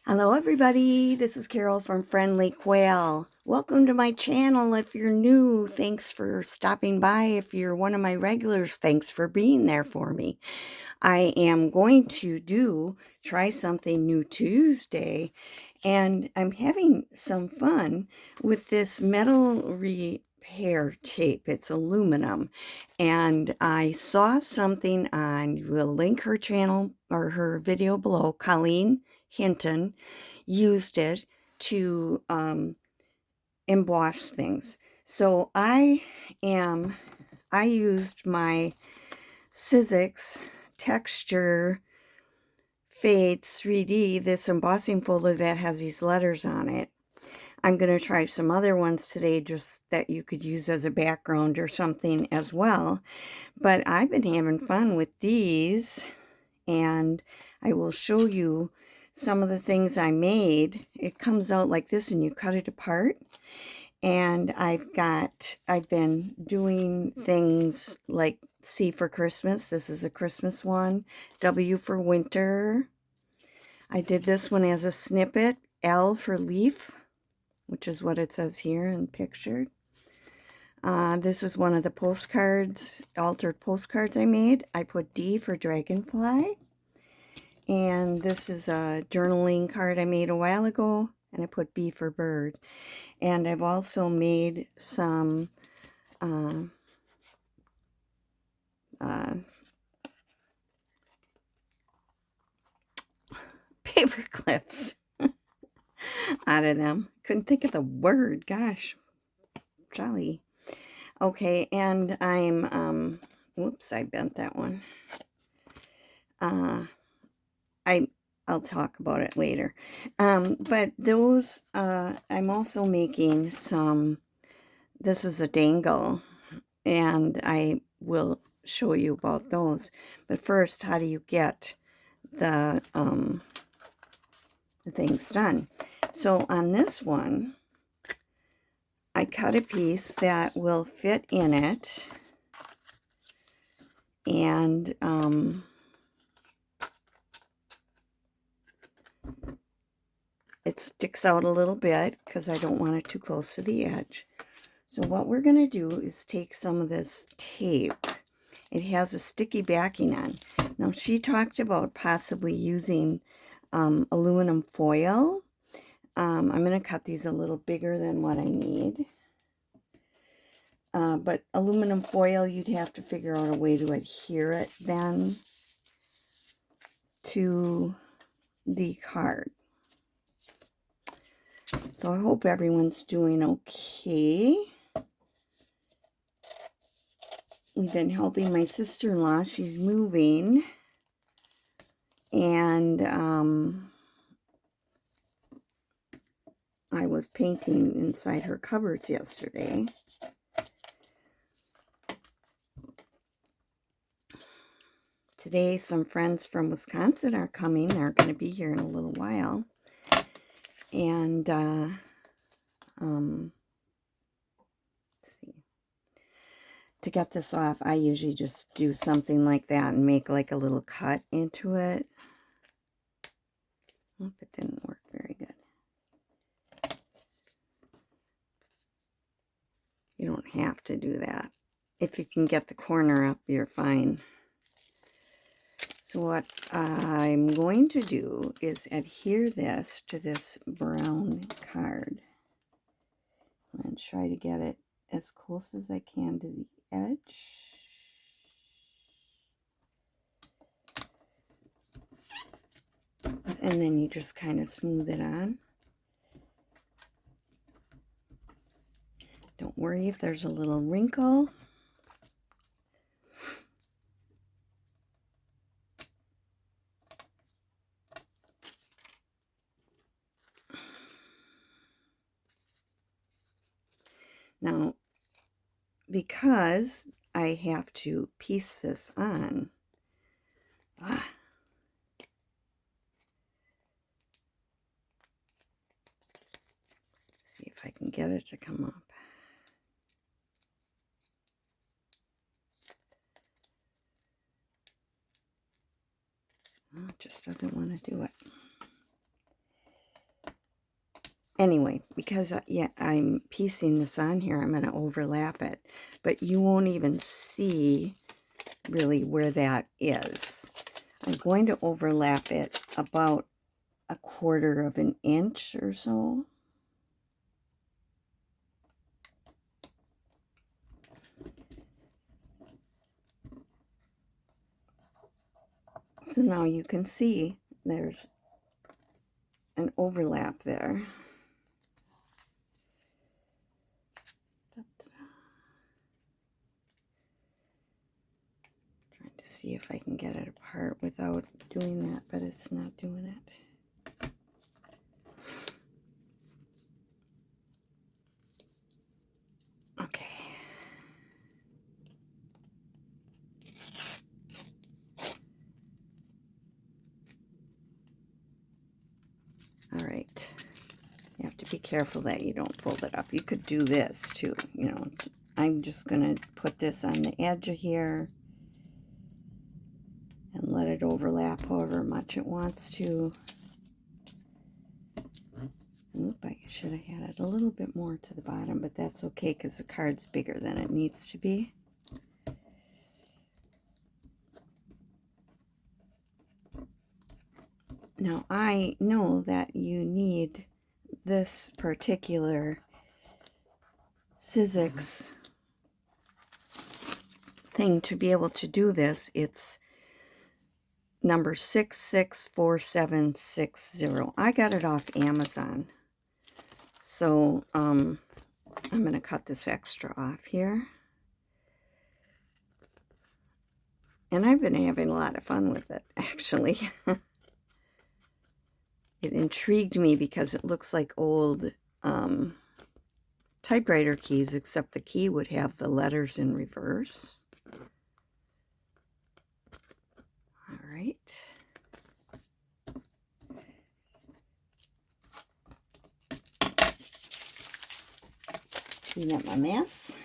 Hello everybody, this is Carol from Friendly Quail. Welcome to my channel. If you're new, thanks for stopping by. If you're one of my regulars, thanks for being there for me. I am going to try something new Tuesday, and I'm having some fun with this metal repair tape. It's aluminum, and I saw something on, we'll link her channel or her video below. Colleen Hinton used it to emboss things. So I used my Sizzix Texture Fades 3D, this embossing folder that has these letters on it. I'm going to try some other ones today just that you could use as a background or something as well. But I've been having fun with these, and I will show you some of the things I made. It comes out like this and you cut it apart. And I've been doing things like C for Christmas. This is a Christmas one. W for winter. I did this one as a snippet. L for leaf, which is what it says here and pictured. This is one of the postcards, altered postcards I made. I put D for dragonfly. And this is a journaling card I made a while ago, and I put B for bird. And I've also made some paper clips out of them. Couldn't think of the word. Gosh, jolly. Okay, and I'm, whoops, I bent that one. I'll talk about it later. But those, I'm also making some, this is a dangle, and I will show you about those. But first, how do you get the things done? So on this one, I cut a piece that will fit in it, and it sticks out a little bit because I don't want it too close to the edge. So what we're going to do is take some of this tape. It has a sticky backing on. Now, she talked about possibly using aluminum foil. I'm going to cut these a little bigger than what I need. But aluminum foil, you'd have to figure out a way to adhere it then to the card. So I hope everyone's doing okay. We've been helping my sister-in-law. She's moving. And I was painting inside her cupboards yesterday. Today, some friends from Wisconsin are coming. They're going to be here in a little while. And, let's see. To get this off, I usually just do something like that and make like a little cut into it. Oh, it didn't work very good. You don't have to do that. If you can get the corner up, you're fine. So what I'm going to do is adhere this to this brown card. And try to get it as close as I can to the edge. And then you just kind of smooth it on. Don't worry if there's a little wrinkle. Now, because I have to piece this on, see if I can get it to come up. Oh, it just doesn't want to do it. Anyway, because yeah, I'm piecing this on here, I'm going to overlap it. But you won't even see really where that is. I'm going to overlap it about 1/4 of an inch or so. So now you can see there's an overlap there. Trying to see if I can get it apart without doing that, but it's not doing it. Okay. All right. You have to be careful that you don't fold it up. You could do this too, you know. I'm just going to put this on the edge of here and let it overlap however much it wants to. And look, I should have had it a little bit more to the bottom, but that's okay because the card's bigger than it needs to be. Now, I know that you need this particular Sizzix thing to be able to do this. It's number 664760. I got it off Amazon. So, I'm going to cut this extra off here. And I've been having a lot of fun with it, actually. It intrigued me because it looks like old typewriter keys, except the key would have the letters in reverse. All right. Clean up my mess.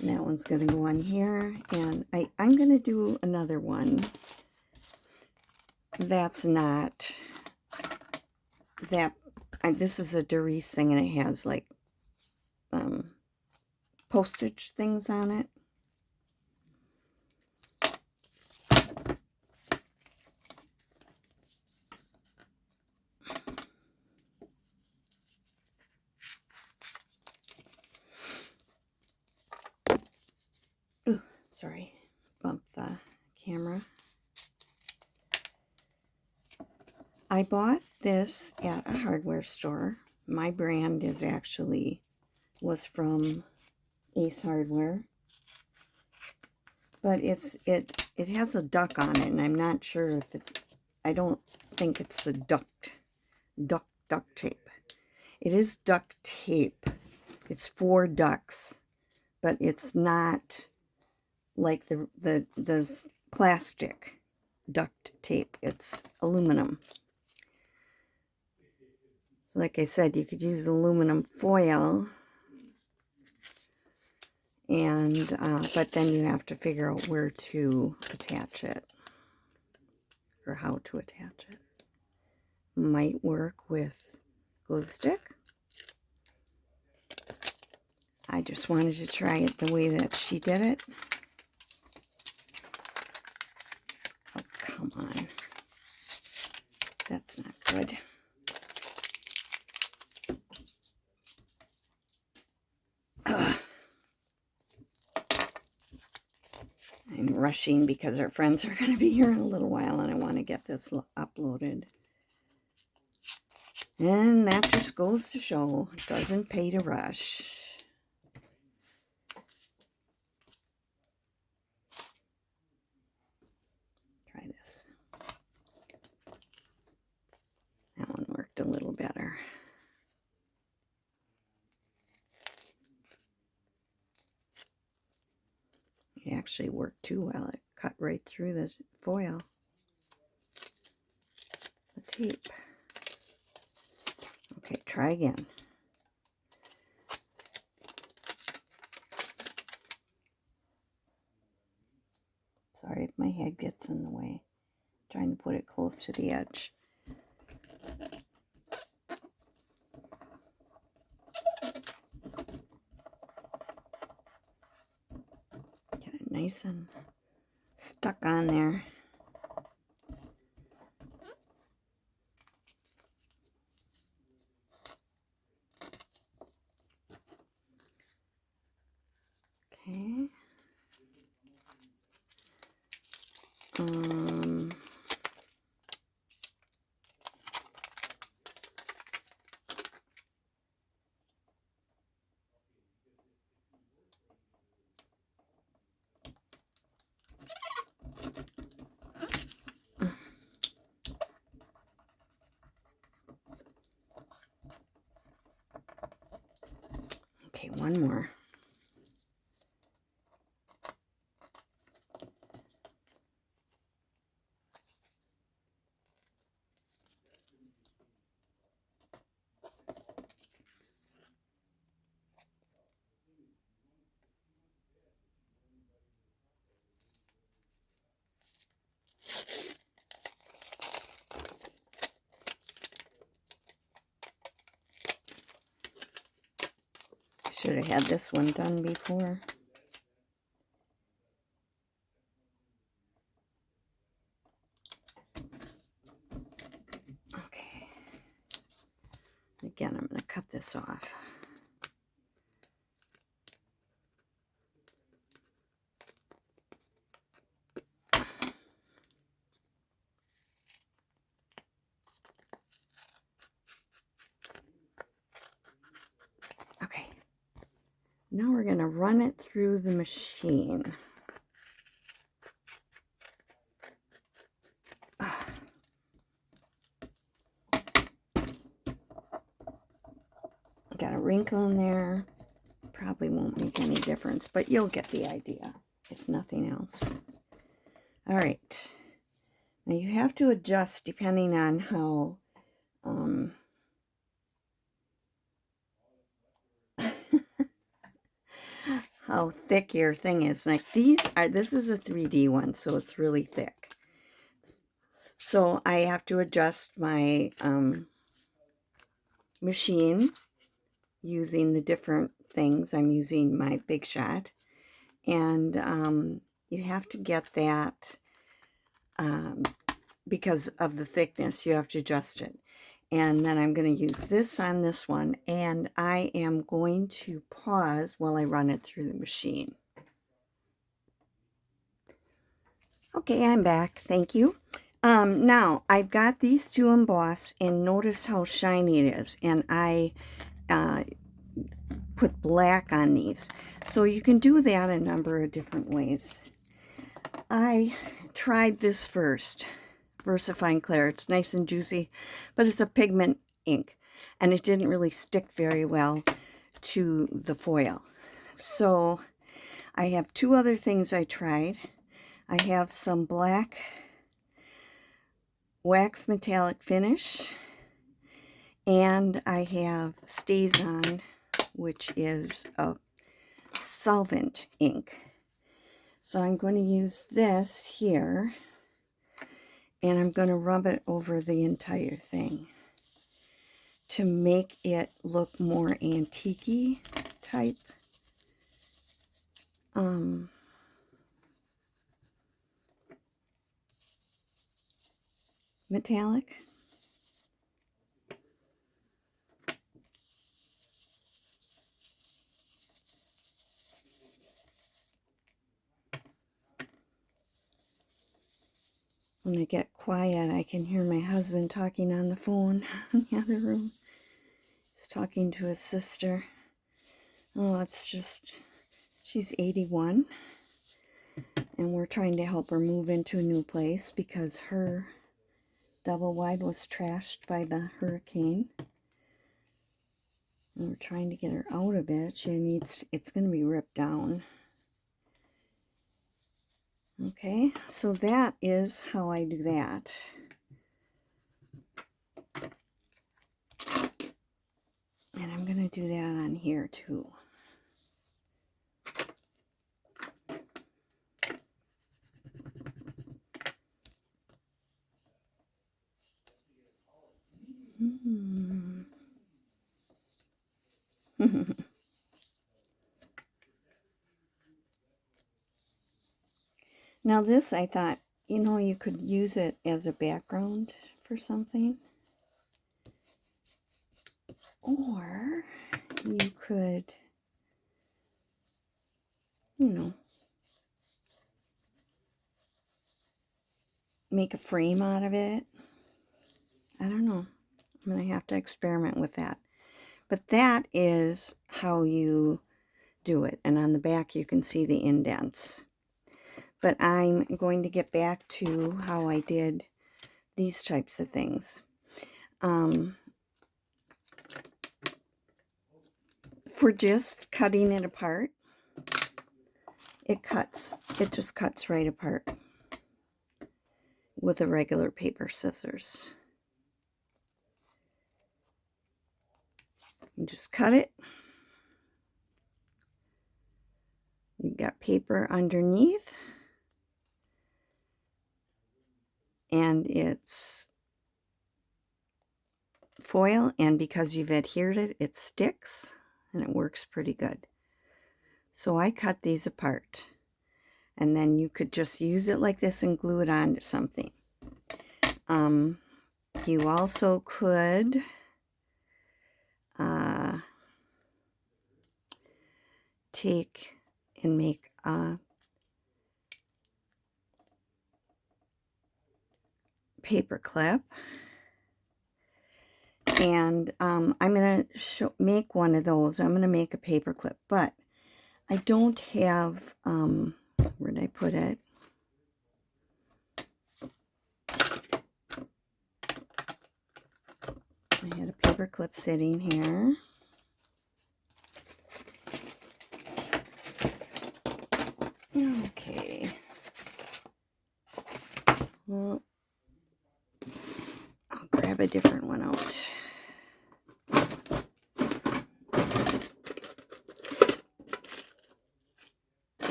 And that one's going to go on here. And I'm going to do another one that's not that. This is a Doris thing, and it has like postage things on it. Ooh, sorry, bumped the camera. I bought this at a hardware store. My brand is was from Ace Hardware. But it has a duck on it, and I'm not sure if I don't think it's a duct tape. It is duct tape. It's 4 ducks, but it's not like the plastic duct tape. It's aluminum. Like I said, you could use aluminum foil, and but then you have to figure out where to attach it or how to attach it. Might work with glue stick. I just wanted to try it the way that she did it. Oh, come on. That's not good. I'm rushing because our friends are going to be here in a little while, and I want to get this uploaded. And that just goes to show it doesn't pay to rush. Try this. That one worked a little better. It actually worked too well. It cut right through the foil, the tape. Okay, try again. Sorry if my head gets in the way. I'm trying to put it close to the edge. nice and stuck on there. Okay. Okay, one more. Should have had this one done before. Okay. Again, I'm going to cut this off. Okay. Now we're going to run it through the machine. Got a wrinkle in there. Probably won't make any difference, but you'll get the idea, if nothing else. All right. Now you have to adjust depending on how how thick your thing is. Like this is a 3D one, so it's really thick. So I have to adjust my machine using the different things. I'm using my Big Shot, and you have to get that because of the thickness. You have to adjust it. And then I'm going to use this on this one, and I am going to pause while I run it through the machine. Okay, I'm back. Thank you. Now, I've got these two embossed, and notice how shiny it is. And I put black on these. So you can do that a number of different ways. I tried this first. VersaFine Clear. It's nice and juicy, but it's a pigment ink, and it didn't really stick very well to the foil. So I have two other things I tried. I have some black wax metallic finish, and I have StazOn, which is a solvent ink. So I'm going to use this here, and I'm going to rub it over the entire thing to make it look more antique-y type. Metallic. When I get quiet, I can hear my husband talking on the phone in the other room. He's talking to his sister. Oh, it's just, she's 81, and we're trying to help her move into a new place because her double wide was trashed by the hurricane. And we're trying to get her out of it. She needs, it's going to be ripped down. Okay, so that is how I do that. And I'm going to do that on here too. Now this, I thought, you know, you could use it as a background for something. Or you could, you know, make a frame out of it. I don't know. I'm going to have to experiment with that. But that is how you do it. And on the back you can see the indents. But I'm going to get back to how I did these types of things. For just cutting it apart, it just cuts right apart with a regular paper scissors. You just cut it. You've got paper underneath, and it's foil, and because you've adhered it, it sticks, and it works pretty good. So I cut these apart, and then you could just use it like this and glue it onto something. You also could take and make a paper clip, and I'm going to make one of those. I'm going to make a paper clip, but I don't have, where did I put it? I had a paper clip sitting here. Okay. Well, I'll grab a different one out.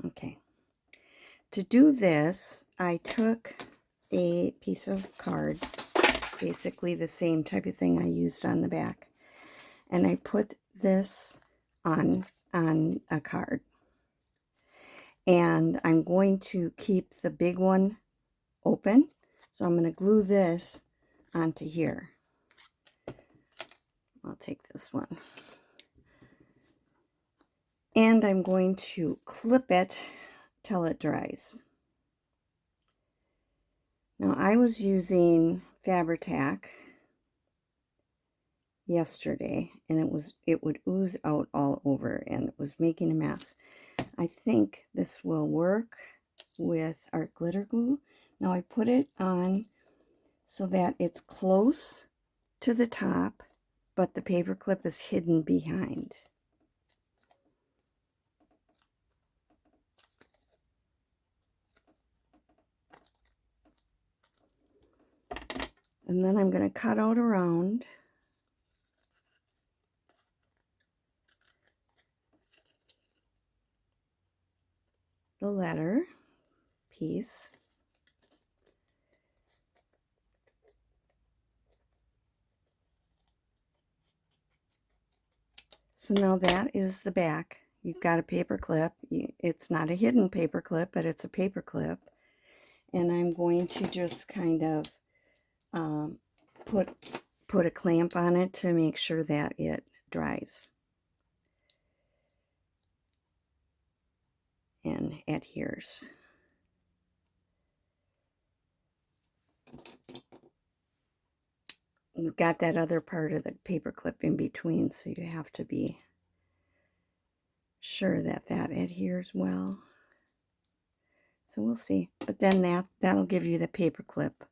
Okay. To do this, I took a piece of card, basically the same type of thing I used on the back, and I put this on a card. And I'm going to keep the big one open, so I'm going to glue this onto here. I'll take this one. And I'm going to clip it till it dries. Now I was using Fabri-Tac yesterday, and it would ooze out all over, and it was making a mess. I think this will work with our glitter glue. Now I put it on so that it's close to the top, but the paper clip is hidden behind. And then I'm going to cut out around the letter piece. So now that is the back. You've got a paper clip. It's not a hidden paper clip, but it's a paper clip. And I'm going to just kind of put a clamp on it to make sure that it dries and adheres. You've got that other part of the paper clip in between, so you have to be sure that that adheres well. So we'll see. But then that'll give you the paper clip.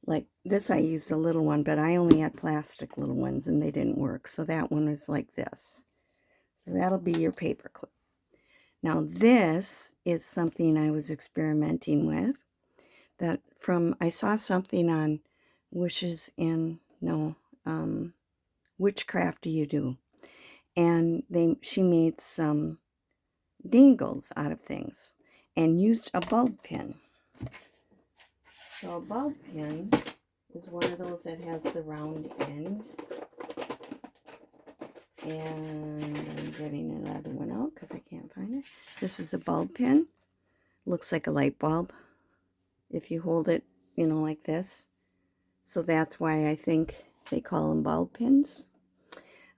Like this, I used a little one, but I only had plastic little ones and they didn't work. So that one is like this. So that'll be your paper clip. Now this is something I was experimenting with. I saw something on Witchcraft Do You Do? And she made some dingles out of things and used a bulb pin. So a bulb pin is one of those that has the round end. And I'm getting another one out because I can't find it. This is a bulb pin. Looks like a light bulb if you hold it, you know, like this. So that's why I think they call them bulb pins.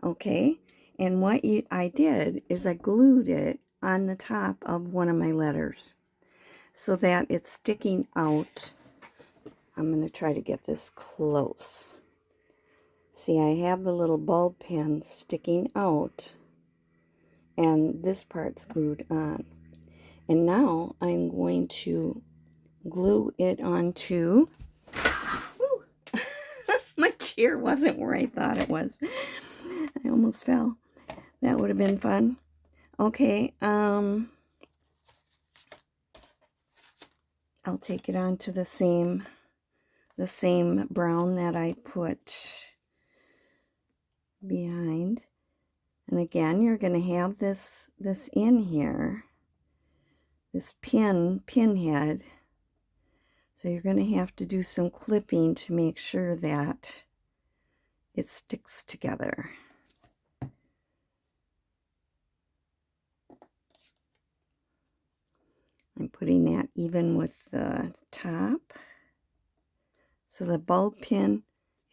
Okay, and what I did is I glued it on the top of one of my letters so that it's sticking out. I'm going to try to get this close. See, I have the little bulb pin sticking out, and this part's glued on. And now I'm going to glue it onto... My chair wasn't where I thought it was. I almost fell. That would have been fun. Okay, I'll take it onto the same brown that I put behind. And again, you're going to have this in here, this pin head. So you're going to have to do some clipping to make sure that it sticks together. I'm putting that even with the top. So the bulb pin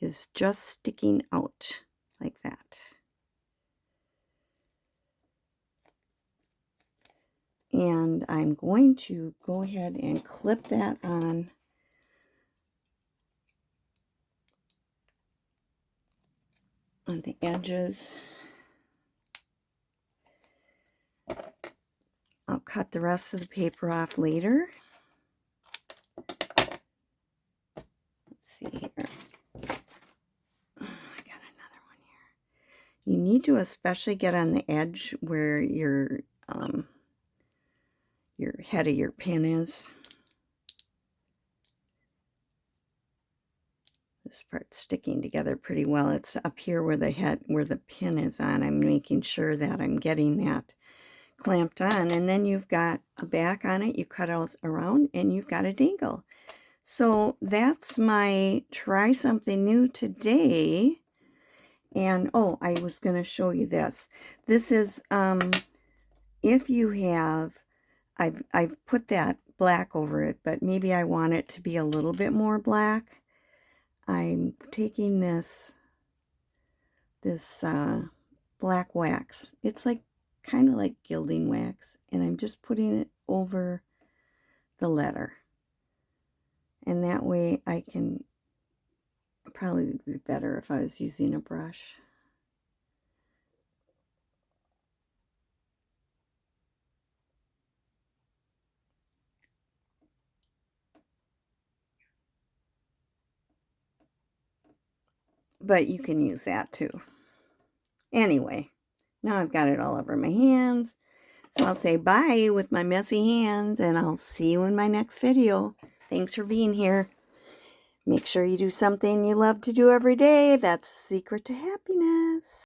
is just sticking out like that. And I'm going to go ahead and clip that on the edges. I'll cut the rest of the paper off later. Let's see here. Oh, I got another one here. You need to especially get on the edge where your head of your pin is. This part's sticking together pretty well. It's up here where the pin is on. I'm making sure that I'm getting that clamped on, and then you've got a back on it. You cut out around and you've got a dangle. So that's my try something new today. And oh, I was going to show you this. This is if you have, I've put that black over it, but maybe I want it to be a little bit more black. I'm taking this black wax. It's like kind of like gilding wax, and I'm just putting it over the letter. And that way I can, probably would be better if I was using a brush. But you can use that too. Anyway, now I've got it all over my hands. So I'll say bye with my messy hands, and I'll see you in my next video. Thanks for being here. Make sure you do something you love to do every day. That's the secret to happiness.